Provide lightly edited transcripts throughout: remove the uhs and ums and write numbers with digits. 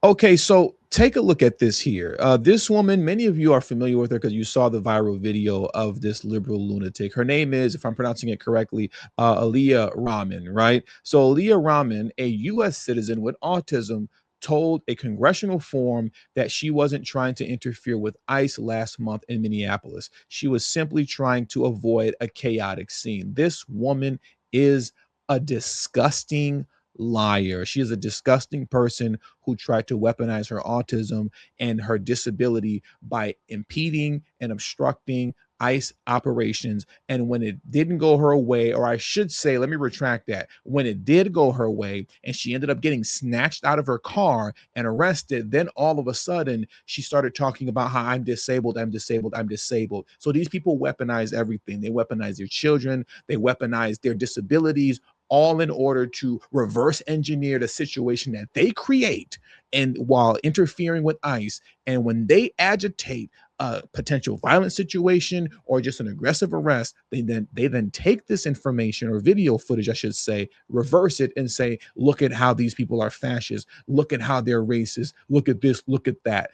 Okay, so take a look at this here. This woman, many of you are familiar with her because you saw the viral video of this liberal lunatic. Her name is, if I'm pronouncing it correctly, Aaliyah Rahman, right? So Aaliyah Rahman, a U.S. citizen with autism, told a congressional forum that she wasn't trying to interfere with ICE last month in Minneapolis. She was simply trying to avoid a chaotic scene. This woman is a disgusting liar. She is a disgusting person who tried to weaponize her autism and her disability by impeding and obstructing ICE operations. And when it didn't go her way, or I should say, let me retract that, when it did go her way and she ended up getting snatched out of her car and arrested, then all of a sudden she started talking about how I'm disabled, I'm disabled, I'm disabled. So these people weaponize everything. They weaponize their children, they weaponize their disabilities, all in order to reverse engineer the situation that they create, and while interfering with ICE. And when they agitate a potential violent situation or just an aggressive arrest, they then take this information, or video footage I should say, reverse it and say, look at how these people are fascists, look at how they're racist, look at this, look at that.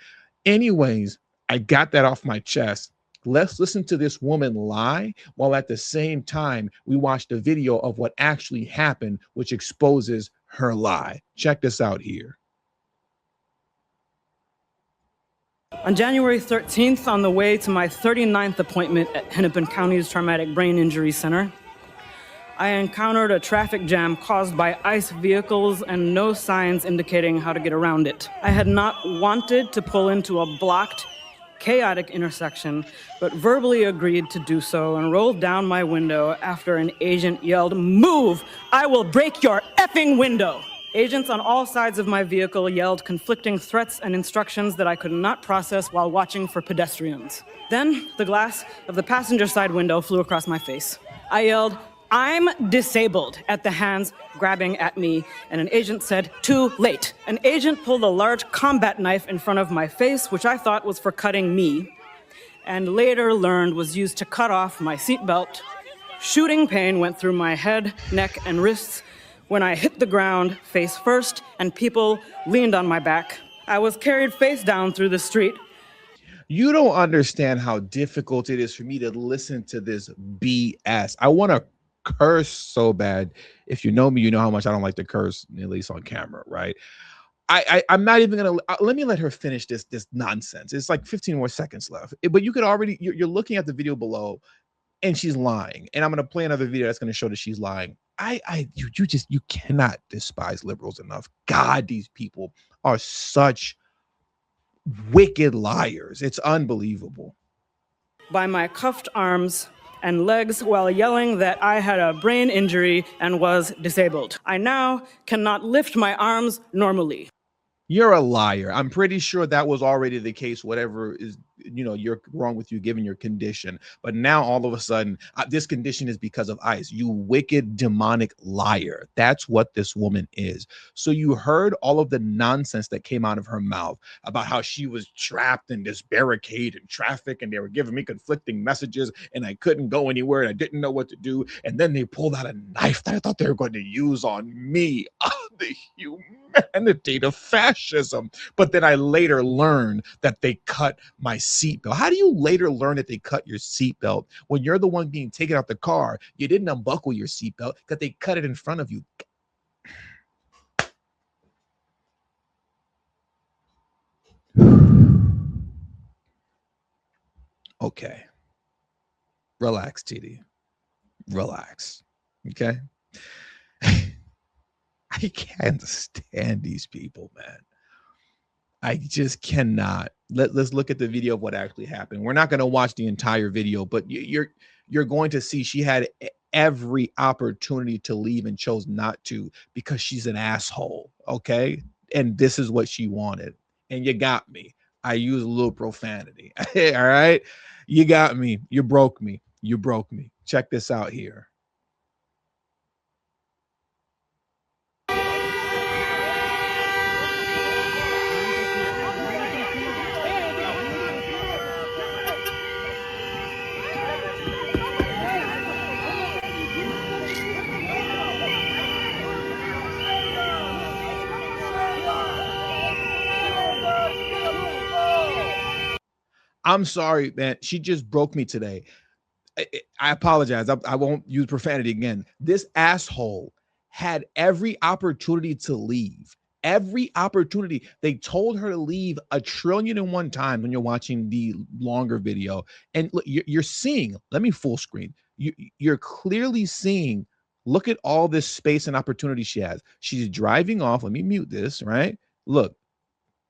Anyways, I got that off my chest. Let's listen to this woman lie while at the same time we watch the video of what actually happened, which exposes her lie. Check this out here. On January 13th, on the way to my 39th appointment at Hennepin County's Traumatic Brain Injury Center, I encountered a traffic jam caused by ICE vehicles and no signs indicating how to get around it. I had not wanted to pull into a blocked, chaotic intersection, but verbally agreed to do so and rolled down my window after an agent yelled, "Move! I will break your effing window!" Agents on all sides of my vehicle yelled conflicting threats and instructions that I could not process while watching for pedestrians. Then, the glass of the passenger side window flew across my face. I yelled, "I'm disabled," at the hands grabbing at me, and an agent said, "Too late." An agent pulled a large combat knife in front of my face, which I thought was for cutting me, and later learned was used to cut off my seatbelt. Shooting pain went through my head, neck, and wrists when I hit the ground face first, and people leaned on my back. I was carried face down through the street. You don't understand how difficult it is for me to listen to this BS. I want to curse so bad. If you know me, you know how much I don't like to curse, at least on camera, right? I'm not even gonna let me let her finish this nonsense. It's like 15 more seconds left, but you could already, you're looking at the video below, and she's lying. And I'm gonna play another video that's gonna show that she's lying. You cannot despise liberals enough. God, these people are such wicked liars. It's unbelievable. By my cuffed arms and legs while yelling that I had a brain injury and was disabled. I now cannot lift my arms normally. You're a liar. I'm pretty sure that was already the case, whatever is, you're wrong with you given your condition. But now all of a sudden, this condition is because of ICE. You wicked, demonic liar. That's what this woman is. So you heard all of the nonsense that came out of her mouth about how she was trapped in this barricade in traffic, and they were giving me conflicting messages, and I couldn't go anywhere, and I didn't know what to do. And then they pulled out a knife that I thought they were going to use on me. Oh, the humanity, the fascism. But then I later learned that they cut my seatbelt. How do you later learn that they cut your seatbelt when you're the one being taken out the car? You didn't unbuckle your seatbelt because they cut it in front of you. Okay. Relax, TD. Relax. Okay. I can't stand these people, man. I just cannot. Let's look at the video of what actually happened. We're not going to watch the entire video, but you're going to see she had every opportunity to leave and chose not to because she's an asshole. Okay. And this is what she wanted. And you got me. I use a little profanity. All right. You got me. You broke me. You broke me. Check this out here. I'm sorry, man. She just broke me today. I apologize. I won't use profanity again. This asshole had every opportunity to leave. Every opportunity. They told her to leave 1,000,000,001 times when you're watching the longer video. And look, you're seeing, let me full screen. You're clearly seeing, look at all this space and opportunity she has. She's driving off. Let me mute this, right? Look,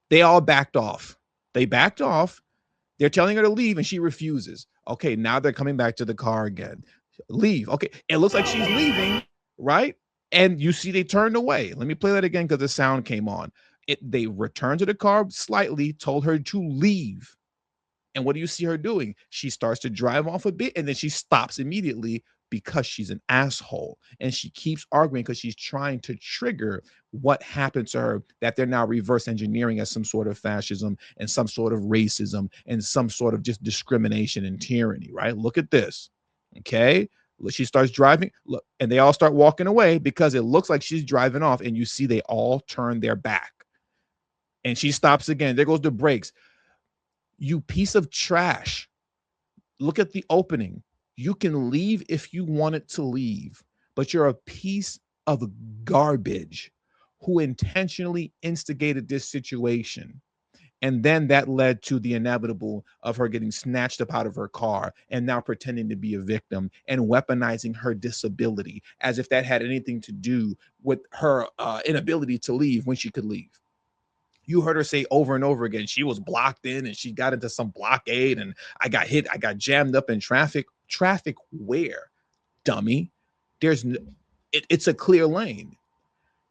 they all backed off. They backed off. They're telling her to leave and she refuses. Okay, now they're coming back to the car again. Leave. Okay, it looks like she's leaving, right? And you see they turned away. Let me play that again because the sound came on. They returned to the car slightly, told her to leave. And what do you see her doing? She starts to drive off a bit and then she stops immediately because she's an asshole. And she keeps arguing because she's trying to trigger what happened to her that they're now reverse engineering as some sort of fascism and some sort of racism and some sort of just discrimination and tyranny, right? Look at this. Okay. She starts driving. Look, and they all start walking away because it looks like she's driving off, and you see they all turn their back. And she stops again. There goes the brakes. You piece of trash. Look at the opening. You can leave if you wanted to leave, but you're a piece of garbage who intentionally instigated this situation. And then that led to the inevitable of her getting snatched up out of her car and now pretending to be a victim and weaponizing her disability as if that had anything to do with her inability to leave when she could leave. You heard her say over and over again, she was blocked in and she got into some blockade and I got hit. I got jammed up in traffic. Traffic where, dummy? It's a clear lane.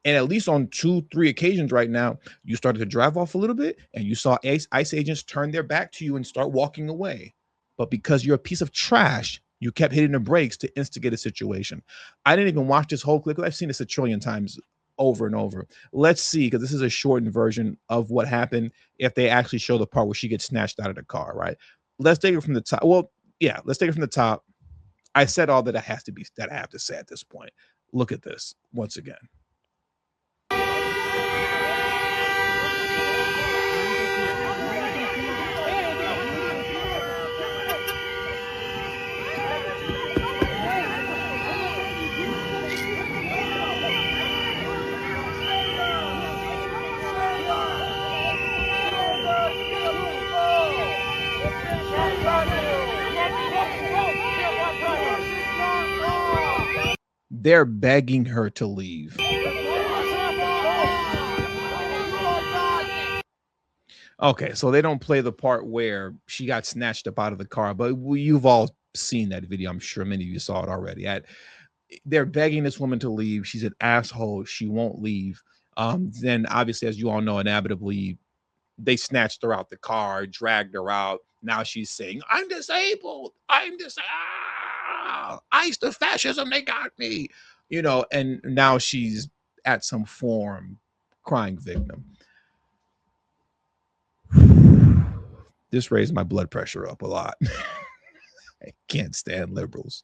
And at least on 2-3 occasions right now, you started to drive off a little bit and you saw ICE agents turn their back to you and start walking away. But because you're a piece of trash, you kept hitting the brakes to instigate a situation. I didn't even watch this whole clip. I've seen this 1,000,000,000 times over and over. Let's see, because this is a shortened version of what happened if they actually show the part where she gets snatched out of the car, right? Let's take it from the top. Well, yeah, let's take it from the top. I said all that I have to say at this point. Look at this once again. They're begging her to leave. Okay, so they don't play the part where she got snatched up out of the car, but you've all seen that video. I'm sure many of you saw it already. They're begging this woman to leave. She's an asshole. She won't leave. Then obviously, as you all know, inevitably, they snatched her out the car, dragged her out. Now she's saying, I'm disabled. I'm disabled. ICE to fascism, they got me. And now she's at some form crying victim. This raised my blood pressure up a lot. I can't stand liberals.